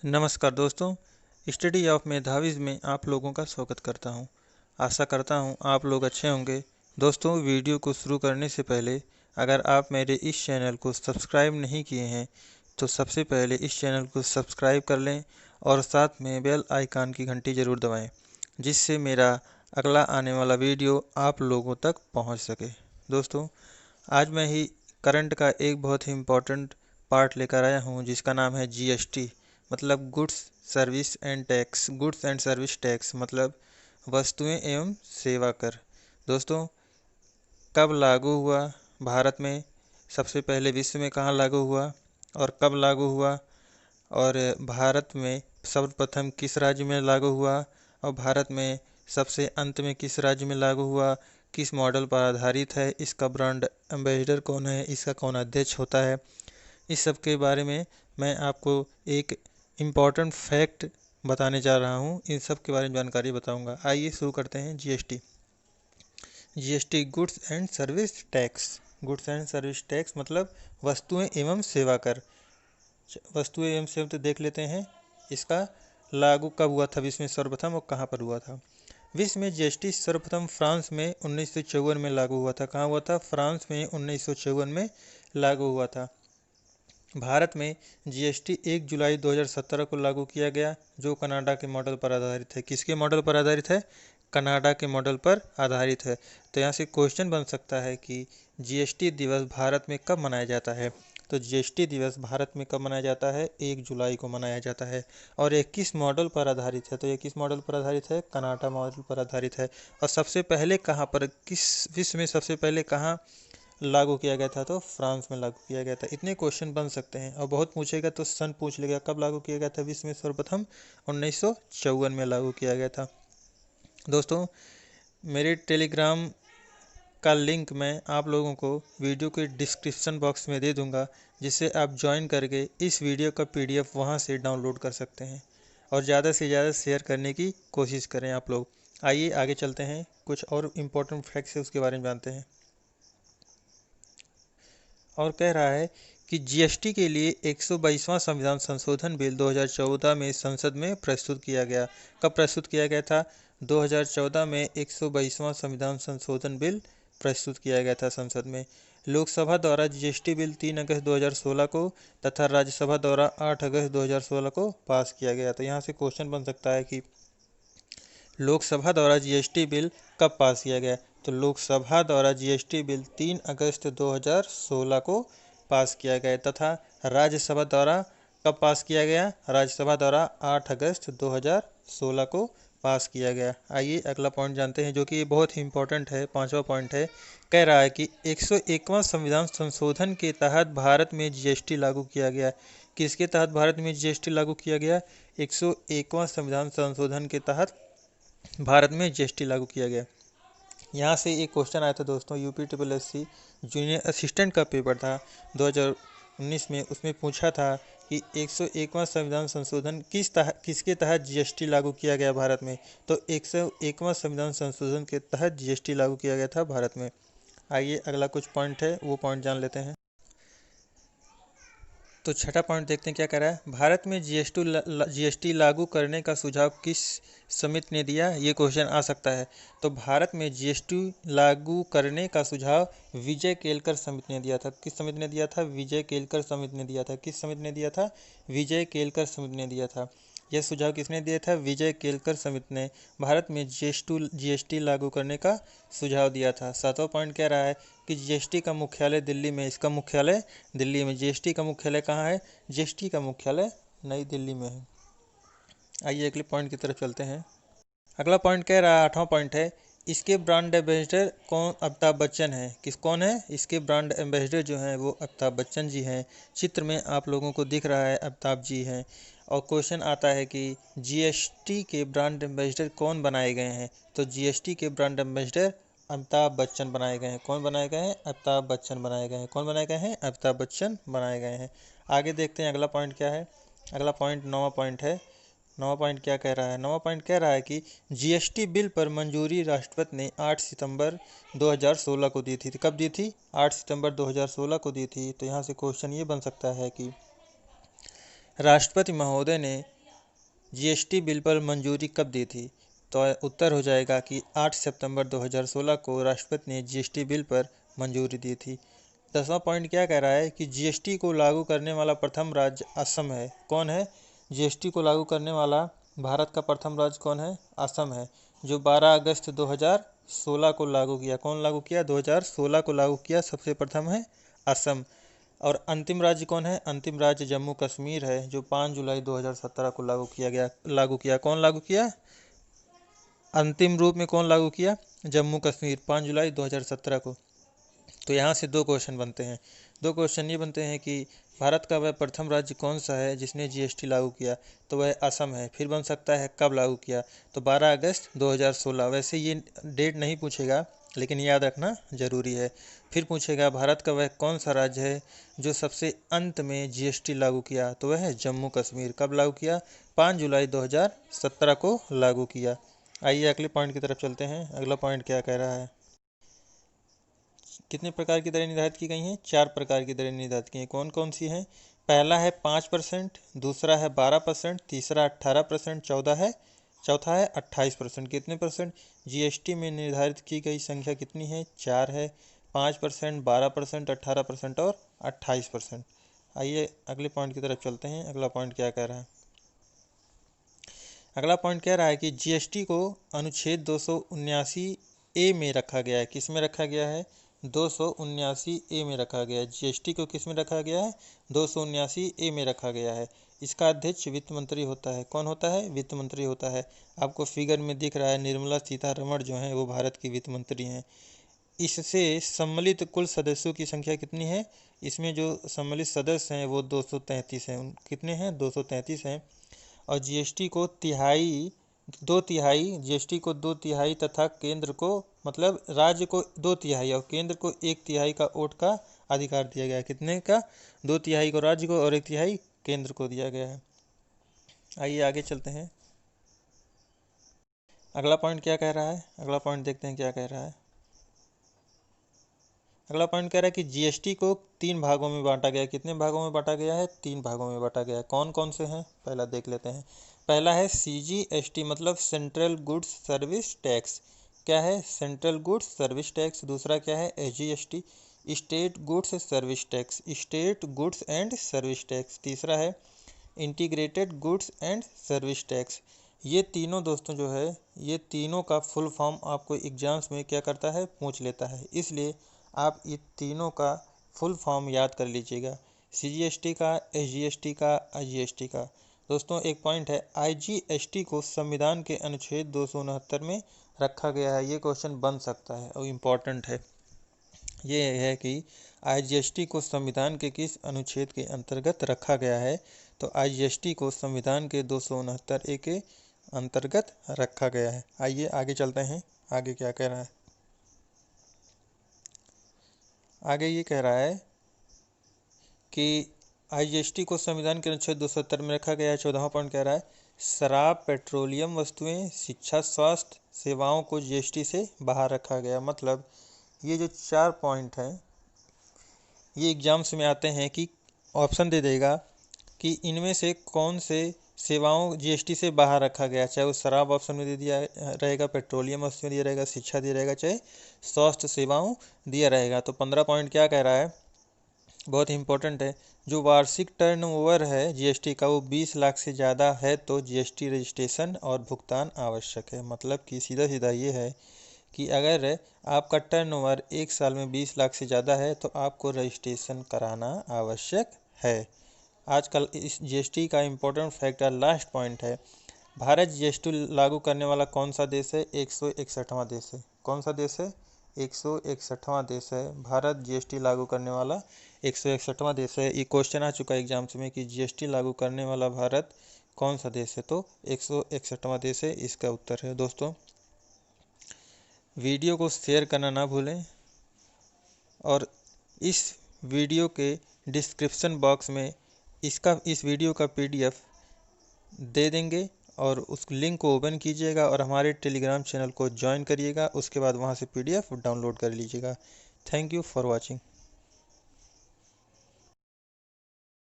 नमस्कार दोस्तों, study of मेधावीज में आप लोगों का स्वागत करता हूं। आशा करता हूं आप लोग अच्छे होंगे। दोस्तों, वीडियो को शुरू करने से पहले अगर आप मेरे इस चैनल को सब्सक्राइब नहीं किए हैं तो सबसे पहले इस चैनल को सब्सक्राइब कर लें और साथ में बेल आइकन की घंटी ज़रूर दबाएं, जिससे मेरा अगला आने वाला वीडियो आप लोगों तक पहुंच सके। दोस्तों, आज मैं ही करंट का एक बहुत ही इम्पोर्टेंट पार्ट लेकर आया हूं, जिसका नाम है जीएसटी, मतलब goods service and tax. Goods and service tax मतलब वस्तुएं एवं सेवा कर। दोस्तों, कब लागू हुआ भारत में, सबसे पहले विश्व में कहाँ लागू हुआ और कब लागू हुआ, और भारत में सर्वप्रथम किस राज्य में लागू हुआ और भारत में सबसे अंत में किस राज्य में लागू हुआ, किस मॉडल पर आधारित है, इसका ब्रांड एम्बेसडर कौन है, इसका कौन अध्यक्ष होता है, इस सब के बारे में मैं आपको एक इम्पॉर्टेंट फैक्ट बताने जा रहा हूँ। इन सब के बारे में जानकारी बताऊँगा। आइए शुरू करते हैं। GST goods and service tax. Goods and service tax मतलब वस्तुएं एवं सेवा कर। वस्तुएं एवं सेवा तो देख लेते हैं, इसका लागू कब हुआ था विश्व में सर्वप्रथम और कहाँ पर हुआ था। विश्व में जीएसटी सर्वप्रथम फ्रांस में 1954 में लागू हुआ था। कहाँ हुआ था? फ्रांस में 1954 में लागू हुआ था। भारत में जीएसटी 1 जुलाई 2017 को लागू किया गया, जो कनाडा के मॉडल पर आधारित है। किसके मॉडल पर आधारित है? कनाडा के मॉडल पर आधारित है। तो यहाँ से क्वेश्चन बन सकता है कि जीएसटी दिवस भारत में कब मनाया जाता है। तो जीएसटी दिवस भारत में कब मनाया जाता है? 1 जुलाई को मनाया जाता है। और ये किस मॉडल पर आधारित है? तो ये किस मॉडल पर आधारित है? कनाडा मॉडल पर आधारित है। और सबसे पहले कहाँ पर, किस विश्व में सबसे पहले कहाँ लागू किया गया था? तो फ्रांस में लागू किया गया था। इतने क्वेश्चन बन सकते हैं। और बहुत पूछेगा तो सन पूछ लेगा, कब लागू किया गया था विश्व में सर्वप्रथम? 1954 में लागू किया गया था। दोस्तों, मेरे टेलीग्राम का लिंक मैं आप लोगों को वीडियो के डिस्क्रिप्शन बॉक्स में दे दूंगा, जिससे आप ज्वाइन करके इस वीडियो का पीडीएफ वहां से डाउनलोड कर सकते हैं और ज़्यादा से ज़्यादा शेयर करने की कोशिश करें आप लोग। आइए आगे चलते हैं, कुछ और इम्पोर्टेंट फैक्ट्स है उसके बारे में जानते हैं। और कह रहा है कि जीएसटी के लिए 122वां संविधान संशोधन बिल 2014 में संसद में प्रस्तुत किया गया। कब प्रस्तुत किया गया था? 2014 में 122वां संविधान संशोधन बिल प्रस्तुत किया गया था संसद में। लोकसभा द्वारा जीएसटी बिल 3 अगस्त 2016 को तथा राज्यसभा द्वारा 8 अगस्त 2016 को पास किया गया। तो यहाँ से क्वेश्चन बन सकता है कि लोकसभा द्वारा जीएसटी बिल कब पास किया गया? तो लोकसभा द्वारा जीएसटी बिल 3 अगस्त 2016 को पास किया गया तथा राज्यसभा द्वारा कब पास किया गया? राज्यसभा द्वारा 8 अगस्त 2016 को पास किया गया। आइए अगला पॉइंट जानते हैं, जो कि बहुत ही इंपॉर्टेंट है। 5वां पॉइंट है, कह रहा है कि 101वां संविधान संशोधन के तहत भारत में जीएसटी लागू किया गया। किसके तहत भारत में जीएसटी लागू किया गया? 101वां संविधान संशोधन के तहत भारत में जीएसटी लागू किया गया। यहाँ से एक क्वेश्चन आया था दोस्तों, यूपी जूनियर असिस्टेंट का पेपर था 2019 में। उसमें पूछा था कि 101वां संविधान संशोधन किसके तहत जीएसटी लागू किया गया भारत में? तो 101वां संविधान संशोधन के तहत जीएसटी लागू किया गया था भारत में। आइए अगला कुछ पॉइंट है, वो पॉइंट जान लेते हैं। तो छठा पॉइंट देखते हैं क्या कह रहा है। भारत में जीएसटी लागू करने का सुझाव किस समिति ने दिया? ये क्वेश्चन आ सकता है। तो भारत में जीएसटी लागू करने का सुझाव विजय केलकर समिति ने दिया था। किस समिति ने दिया था? विजय केलकर समिति ने दिया था। किस समिति ने दिया था? विजय केलकर समिति ने दिया था। यह सुझाव किसने दिया था? विजय केलकर समिति ने भारत में जीएसटी लागू करने का सुझाव दिया था। 7वां पॉइंट कह रहा है कि जीएसटी का मुख्यालय दिल्ली में। इसका मुख्यालय दिल्ली में। जीएसटी का मुख्यालय कहाँ है? जीएसटी का मुख्यालय नई दिल्ली में है। आइए अगले पॉइंट की तरफ चलते हैं। अगला पॉइंट कह रहा है, 8वां पॉइंट है, इसके ब्रांड एम्बेसडर कौन? अमिताभ बच्चन है। कौन है इसके ब्रांड एम्बेसडर? जो हैं वो अमिताभ बच्चन जी हैं। चित्र में आप लोगों को दिख रहा है अमिताभ जी हैं। और क्वेश्चन आता है कि जीएसटी के ब्रांड एम्बेसडर कौन बनाए गए हैं? तो जीएसटी के ब्रांड एम्बेसडर अमिताभ बच्चन बनाए गए हैं। कौन बनाए गए हैं? अमिताभ बच्चन बनाए गए हैं। कौन बनाए गए हैं? अमिताभ बच्चन बनाए गए हैं। आगे देखते हैं अगला पॉइंट क्या है। अगला पॉइंट 9वां पॉइंट है। 9वां पॉइंट क्या कह रहा है? 9वां पॉइंट कह रहा है कि जीएसटी बिल पर मंजूरी राष्ट्रपति ने 8 सितंबर 2016 को दी थी। तो कब दी थी? 8 सितंबर 2016 को दी थी। तो यहाँ से क्वेश्चन ये बन सकता है कि राष्ट्रपति महोदय ने जीएसटी बिल पर मंजूरी कब दी थी? तो उत्तर हो जाएगा कि 8 सितंबर 2016 को राष्ट्रपति ने जीएसटी बिल पर मंजूरी दी थी। 10वां पॉइंट क्या कह रहा है कि जीएसटी को लागू करने वाला प्रथम राज्य असम है। कौन है? जीएसटी को लागू करने वाला भारत का प्रथम राज्य कौन है? असम है, जो 12 अगस्त 2016 को लागू किया। कौन लागू किया? 2016 को लागू किया। सबसे प्रथम है असम। और अंतिम राज्य कौन है? अंतिम राज्य जम्मू कश्मीर है, जो 5 जुलाई 2017 को लागू किया। कौन लागू किया? अंतिम रूप में कौन लागू किया? जम्मू कश्मीर, 5 जुलाई 2017 को। तो यहाँ से 2 क्वेश्चन बनते हैं। 2 क्वेश्चन ये बनते हैं कि भारत का वह प्रथम राज्य कौन सा है जिसने जीएसटी लागू किया? तो वह असम है। फिर बन सकता है कब लागू किया? तो 12 अगस्त 2016। वैसे ये डेट नहीं पूछेगा, लेकिन याद रखना जरूरी है। फिर पूछेगा भारत का वह कौन सा राज्य है जो सबसे अंत में जीएसटी लागू किया? तो वह है जम्मू कश्मीर। कब लागू किया? 5 जुलाई 2017 को लागू किया। आइए अगले पॉइंट की तरफ चलते हैं। अगला पॉइंट क्या कह रहा है? कितने प्रकार की दरें निर्धारित की गई हैं? 4 प्रकार की दरें निर्धारित की हैं। कौन कौन सी हैं? पहला है 5%, दूसरा है 12%, तीसरा 18%, चौथा है 28%। कितने परसेंट? जीएसटी में निर्धारित की गई संख्या कितनी है? 4 है। 5%, 12%, 18% और 28%। आइए अगले पॉइंट की तरफ चलते हैं। अगला पॉइंट क्या कह रहा है? अगला पॉइंट कह रहा है कि जीएसटी को अनुच्छेद 279A में रखा गया है। किस में रखा गया है? 279A में रखा गया है। जीएसटी को किस में रखा गया है? 279A में रखा गया है। इसका अध्यक्ष वित्त मंत्री होता है। कौन होता है? वित्त मंत्री होता है। आपको फिगर में दिख रहा है निर्मला सीतारमण जो हैं वो भारत की वित्त मंत्री हैं। इससे सम्मिलित कुल सदस्यों की संख्या कितनी है? इसमें जो सम्मिलित सदस्य हैं वो 233 हैं। कितने हैं? 233 हैं। और जीएसटी को 2 तिहाई तथा केंद्र को, मतलब राज्य को 2 तिहाई और केंद्र को 1 तिहाई का वोट का अधिकार दिया गया है। कितने का? 2 तिहाई को राज्य को और 1 तिहाई केंद्र को दिया गया है। आइए आगे चलते हैं। अगला पॉइंट क्या कह रहा है? अगला पॉइंट देखते हैं क्या कह रहा है। अगला पॉइंट कह रहा है कि जीएसटी को 3 भागों में बांटा गया है। कितने भागों में बांटा गया है? 3 भागों में बांटा गया है। कौन कौन से हैं? पहला देख लेते हैं। पहला है सीजीएसटी, मतलब सेंट्रल गुड्स सर्विस टैक्स। क्या है? Central goods service tax. दूसरा क्या है? SGST, state goods service tax, state goods and service tax. तीसरा है integrated goods and service tax. ये तीनों दोस्तों जो है, ये तीनों का फुल फॉर्म आपको एग्जाम्स में क्या करता है? पूछ लेता है। इसलिए आप ये तीनों का फुल फॉर्म याद कर लीजिएगा, सीजीएसटी का, एसजीएसटी का, आईजीएसटी का। दोस्तों एक पॉइंट है, आईजीएसटी को संविधान के अनुच्छेद 269 में रखा गया है। ये क्वेश्चन बन सकता है और इम्पॉर्टेंट है। ये है कि आईजीएसटी को संविधान के किस अनुच्छेद के अंतर्गत रखा गया है? तो आईजीएसटी को संविधान के 269A के अंतर्गत रखा गया है। आइए आगे चलते हैं। आगे क्या कह रहा है? आगे ये कह रहा है कि आईजीएसटी को संविधान के अनुच्छेद 270 में रखा गया है। 14वां पॉइंट कह रहा है शराब, पेट्रोलियम वस्तुएं, शिक्षा, स्वास्थ्य सेवाओं को जीएसटी से बाहर रखा गया। मतलब ये जो 4 पॉइंट हैं ये एग्जाम्स में आते हैं कि ऑप्शन दे देगा कि इनमें से कौन से सेवाओं जीएसटी से बाहर रखा गया। चाहे वो शराब ऑप्शन में दे दिया रहेगा, पेट्रोलियम ऑप्शन में दिया रहेगा, शिक्षा दिया रहेगा, चाहे स्वास्थ्य सेवाओं दिया रहेगा। तो 15 पॉइंट क्या कह रहा है? बहुत ही इंपॉर्टेंट है। जो वार्षिक टर्नओवर है जीएसटी का वो 20 लाख से ज़्यादा है तो जीएसटी रजिस्ट्रेशन और भुगतान आवश्यक है। मतलब कि सीधा सीधा ये है कि अगर आपका टर्नओवर 1 साल में 20 लाख से ज़्यादा है तो आपको रजिस्ट्रेशन कराना आवश्यक है। आजकल इस जीएसटी का इम्पोर्टेंट फैक्टर लास्ट पॉइंट है, भारत जीएसटी लागू करने वाला कौन सा देश है? 161वां देश है। कौन सा देश है? 161वां देश है। भारत जीएसटी लागू करने वाला 161वां देश है। ये क्वेश्चन आ चुका है एग्जाम्स में कि जीएसटी लागू करने वाला भारत कौन सा देश है? तो 161वां देश है। इसका उत्तर है। दोस्तों वीडियो को शेयर करना ना भूलें और इस वीडियो के डिस्क्रिप्शन बॉक्स में इस वीडियो का PDF दे देंगे और उस लिंक को ओपन कीजिएगा और हमारे टेलीग्राम चैनल को ज्वाइन करिएगा। उसके बाद वहां से PDF डाउनलोड कर लीजिएगा। Thank you for watching.